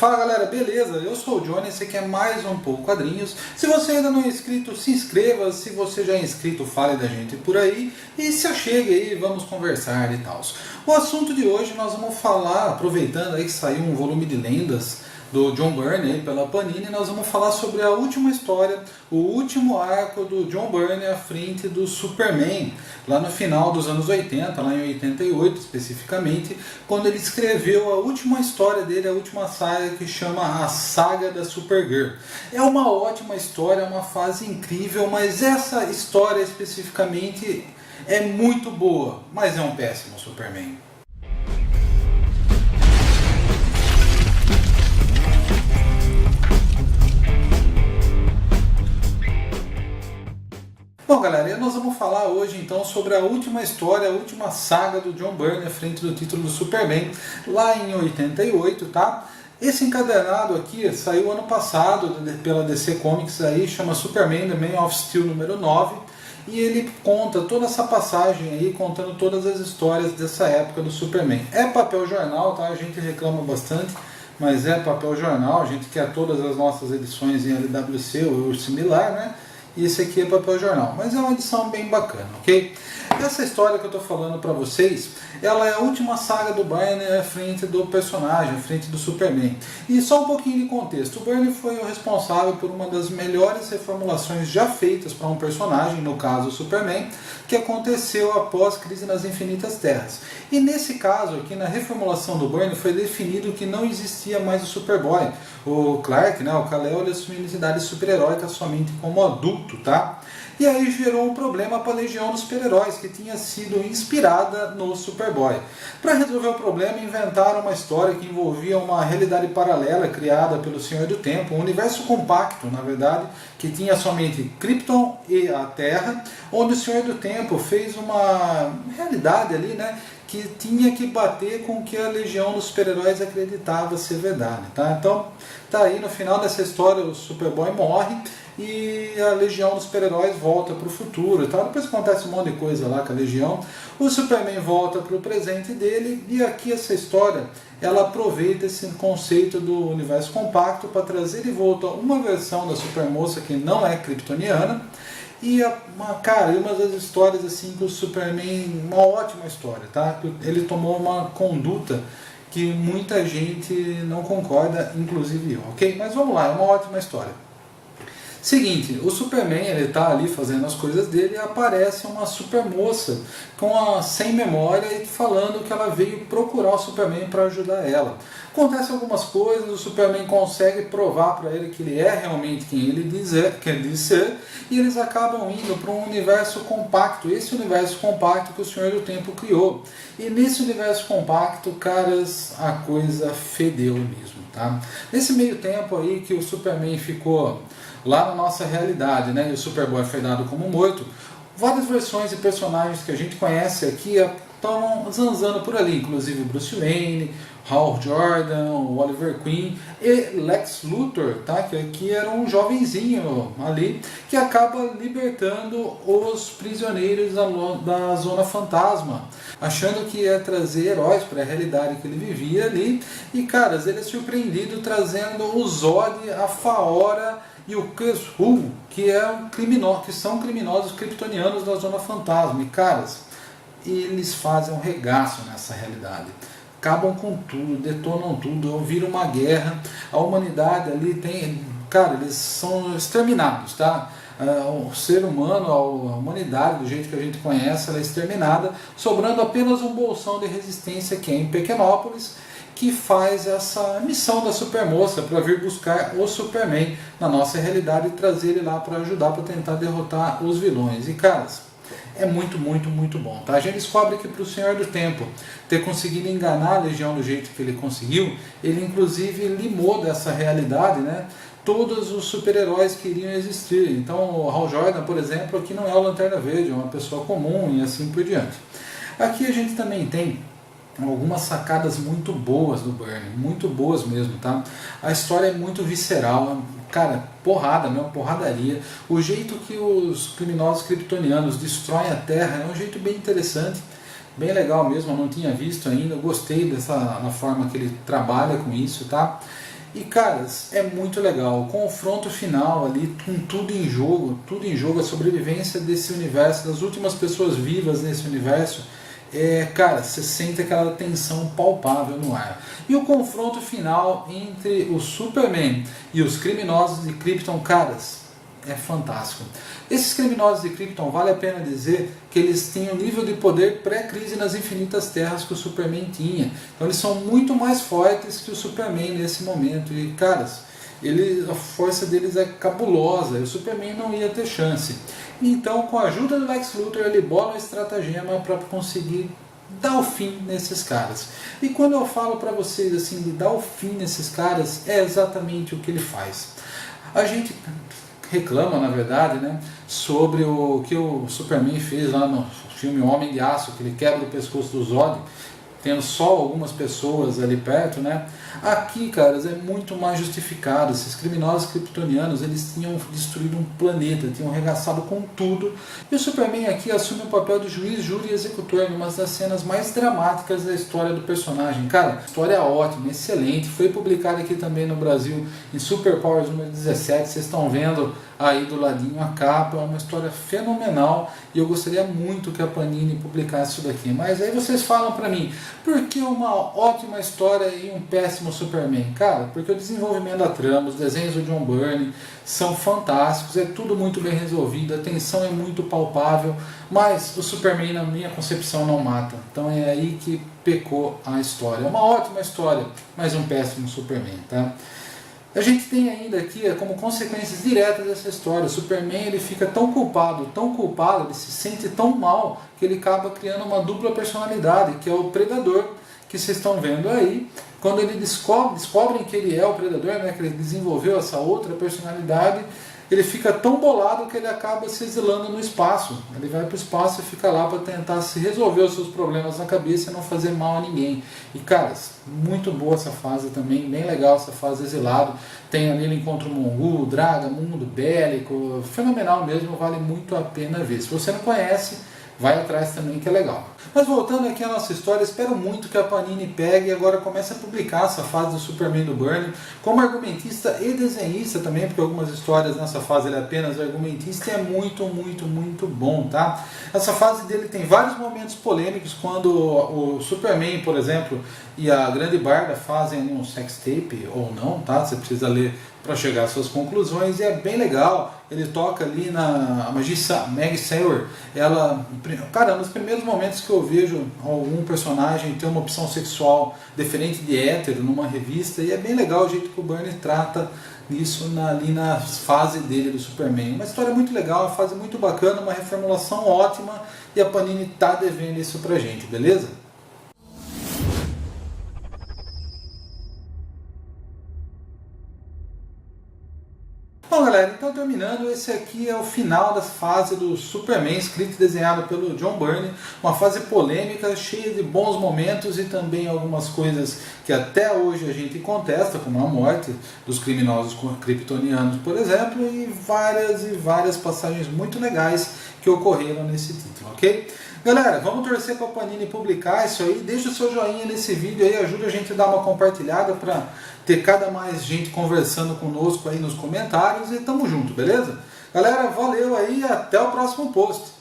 Fala galera, beleza? Eu sou o Johnny, esse aqui é mais um Pouco Quadrinhos. Se você ainda não é inscrito, se inscreva. Se você já é inscrito, fale da gente por aí. E se achegue aí, vamos conversar e tal. O assunto de hoje nós vamos falar, aproveitando aí que saiu um volume de lendas do John Byrne aí pela Panini, nós vamos falar sobre a última história, o último arco do John Byrne à frente do Superman, lá no final dos anos 80, lá em 88 especificamente, quando ele escreveu a última história dele, a última saga, que chama A Saga da Supergirl. É uma ótima história, uma fase incrível, mas essa história especificamente é muito boa, mas é um péssimo Superman. Bom galera, e nós vamos falar hoje então sobre a última história, a última saga do John Byrne à frente do título do Superman, lá em 88, tá? Esse encadernado aqui saiu ano passado pela DC Comics, aí, chama Superman The Man of Steel número 9, e ele conta toda essa passagem aí, contando todas as histórias dessa época do Superman. É papel jornal, tá? A gente reclama bastante, mas é papel jornal, a gente quer todas as nossas edições em LWC ou similar, né? E esse aqui é papel jornal, mas é uma edição bem bacana, ok? Essa história que eu estou falando para vocês, ela é a última saga do Byrne à frente do personagem, à frente do Superman. E só um pouquinho de contexto, o Byrne foi o responsável por uma das melhores reformulações já feitas para um personagem, no caso o Superman, que aconteceu após Crise nas Infinitas Terras. E nesse caso aqui, na reformulação do Byrne, foi definido que não existia mais o Superboy. O Clark, né, o Kal-El, ele assumiu a identidade super-heróica somente como adulto, tá? E aí gerou um problema para a Legião dos Super-Heróis, que tinha sido inspirada no Superboy. Para resolver o problema, inventaram uma história que envolvia uma realidade paralela criada pelo Senhor do Tempo, um universo compacto, na verdade, que tinha somente Krypton e a Terra, onde o Senhor do Tempo fez uma realidade ali, né, que tinha que bater com o que a Legião dos Super-Heróis acreditava ser verdade, tá? Então, tá aí, no final dessa história, o Superboy morre e a Legião dos Super-Heróis volta para o futuro e tal. Depois acontece um monte de coisa lá com a Legião. O Superman volta para o presente dele, e aqui essa história, ela aproveita esse conceito do universo compacto para trazer de volta uma versão da Supermoça que não é kryptoniana. E uma das histórias assim que o Superman, uma ótima história, tá? Ele tomou uma conduta que muita gente não concorda, inclusive eu, ok? Mas vamos lá, é uma ótima história. Seguinte, o Superman, ele tá ali fazendo as coisas dele, e aparece uma supermoça sem memória e falando que ela veio procurar o Superman para ajudar ela. Acontecem algumas coisas, o Superman consegue provar para ele que ele é realmente quem ele quer dizer ser, e eles acabam indo para um universo compacto, esse universo compacto que o Senhor do Tempo criou. E nesse universo compacto, caras, a coisa fedeu mesmo, tá? Nesse meio tempo aí que o Superman ficou lá na nossa realidade, né, e o Superboy foi dado como morto, várias versões de personagens que a gente conhece aqui estão zanzando por ali, inclusive o Bruce Wayne, Hal Jordan, o Oliver Queen e Lex Luthor, tá? Que aqui era um jovenzinho ali que acaba libertando os prisioneiros da Zona Fantasma, achando que ia trazer heróis para a realidade que ele vivia ali. E caras, ele é surpreendido trazendo o Zod, a Faora e o Chris Hu, que são criminosos kryptonianos da Zona Fantasma. E caras, eles fazem um regaço nessa realidade. Acabam com tudo, detonam tudo, vira uma guerra. A humanidade ali tem... Cara, eles são exterminados, tá? O ser humano, a humanidade, do jeito que a gente conhece, ela é exterminada, sobrando apenas um bolsão de resistência que é em Pequenópolis, que faz essa missão da Supermoça para vir buscar o Superman na nossa realidade e trazer ele lá para ajudar, para tentar derrotar os vilões. E caras, é muito, muito, muito bom, tá? A gente descobre que para o Senhor do Tempo ter conseguido enganar a Legião do jeito que ele conseguiu, ele inclusive limou dessa realidade, né, todos os super-heróis que iriam existir. Então o Hal Jordan, por exemplo, aqui não é o Lanterna Verde, é uma pessoa comum e assim por diante. Aqui a gente também tem algumas sacadas muito boas do Byrne, muito boas mesmo, tá? A história é muito visceral, cara, porrada, né? Porradaria. O jeito que os criminosos kryptonianos destroem a Terra é um jeito bem interessante, bem legal mesmo, eu não tinha visto ainda, eu gostei da forma que ele trabalha com isso, tá? E caras, é muito legal, o confronto final ali, com tudo em jogo, a sobrevivência desse universo, das últimas pessoas vivas nesse universo, cara, você sente aquela tensão palpável no ar. E o confronto final entre o Superman e os criminosos de Krypton, caras, é fantástico. Esses criminosos de Krypton, vale a pena dizer que eles têm um nível de poder pré-crise nas infinitas terras que o Superman tinha. Então eles são muito mais fortes que o Superman nesse momento. E caras, a força deles é cabulosa, e o Superman não ia ter chance. Então, com a ajuda do Lex Luthor, ele bola um estratagema para conseguir dar o fim nesses caras. E quando eu falo para vocês assim, de dar o fim nesses caras, é exatamente o que ele faz. A gente reclama, na verdade, né, sobre o que o Superman fez lá no filme Homem de Aço, que ele quebra o pescoço do Zod, tendo só algumas pessoas ali perto, né? Aqui, caras, é muito mais justificado. Esses criminosos kryptonianos, eles tinham destruído um planeta, tinham arregaçado com tudo, e o Superman aqui assume o papel de juiz, júri e executor em uma das cenas mais dramáticas da história do personagem. Cara, história ótima, excelente, foi publicada aqui também no Brasil em Super Powers número 17, vocês estão vendo aí do ladinho a capa, é uma história fenomenal, e eu gostaria muito que a Panini publicasse isso daqui. Mas aí vocês falam pra mim, por que uma ótima história e um péssimo Superman? Cara, porque o desenvolvimento da trama, os desenhos do John Byrne são fantásticos, é tudo muito bem resolvido, a tensão é muito palpável, mas o Superman, na minha concepção, não mata. Então é aí que pecou a história. É uma ótima história, mas um péssimo Superman, tá? A gente tem ainda aqui, como consequências diretas dessa história, o Superman ele fica tão culpado, ele se sente tão mal, que ele acaba criando uma dupla personalidade, que é o Predador, que vocês estão vendo aí. Quando ele descobrem que ele é o Predador, né, que ele desenvolveu essa outra personalidade, ele fica tão bolado que ele acaba se exilando no espaço. Ele vai para o espaço e fica lá para tentar se resolver os seus problemas na cabeça e não fazer mal a ninguém. E caras, muito boa essa fase também, bem legal essa fase exilado. Tem ali ele encontra o Mongu, Draga, mundo bélico, fenomenal mesmo, vale muito a pena ver. Se você não conhece, vai atrás também, que é legal. Mas voltando aqui à nossa história, espero muito que a Panini pegue e agora comece a publicar essa fase do Superman do Byrne como argumentista e desenhista também, porque algumas histórias nessa fase ele é apenas argumentista e é muito, muito, muito bom, tá? Essa fase dele tem vários momentos polêmicos, quando o Superman, por exemplo, e a Grande Barda fazem um sex tape ou não, tá? Você precisa ler para chegar às suas conclusões, e é bem legal. Ele toca ali na Maggie Sayer, ela, cara, nos primeiros momentos que eu vejo algum personagem ter uma opção sexual diferente de hétero numa revista, e é bem legal o jeito que o Byrne trata isso ali na fase dele do Superman. Uma história muito legal, uma fase muito bacana, uma reformulação ótima, e a Panini tá devendo isso pra gente, beleza? Bom, galera, então terminando, esse aqui é o final da fase do Superman, escrito e desenhado pelo John Byrne, uma fase polêmica, cheia de bons momentos e também algumas coisas que até hoje a gente contesta, como a morte dos criminosos kryptonianos, por exemplo, e várias passagens muito legais que ocorreram nesse título, ok? Galera, vamos torcer para a Panini publicar isso aí, deixa o seu joinha nesse vídeo aí, ajuda a gente a dar uma compartilhada para ter cada mais gente conversando conosco aí nos comentários, e tamo junto, beleza? Galera, valeu aí e até o próximo post.